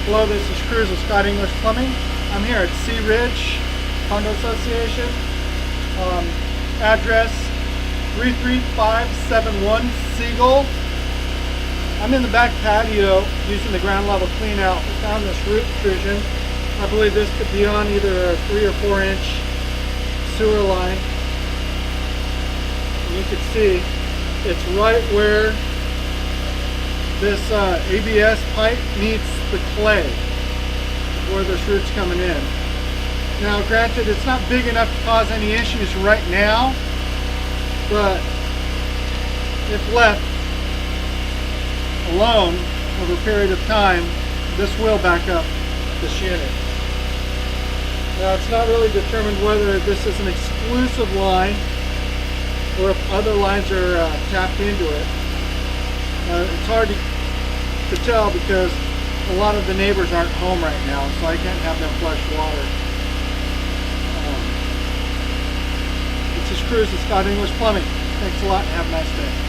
Hello, this is Cruz of Scott English Plumbing. I'm here at Sea Ridge Condo Association. Address 33571 Seagull. I'm in the back patio using the ground level clean out. We found this root intrusion. I believe this could be on either a 3 or 4 inch sewer line. And you can see it's right where this ABS pipe meets the clay, where this root's coming in. Now granted, it's not big enough to cause any issues right now, but if left alone over a period of time, this will back up this unit. Now it's not really determined whether this is an exclusive line or if other lines are tapped into it. It's hard to tell because a lot of the neighbors aren't home right now, so I can't have them flush water. This is Cruz of Scott English Plumbing. Thanks a lot and have a nice day.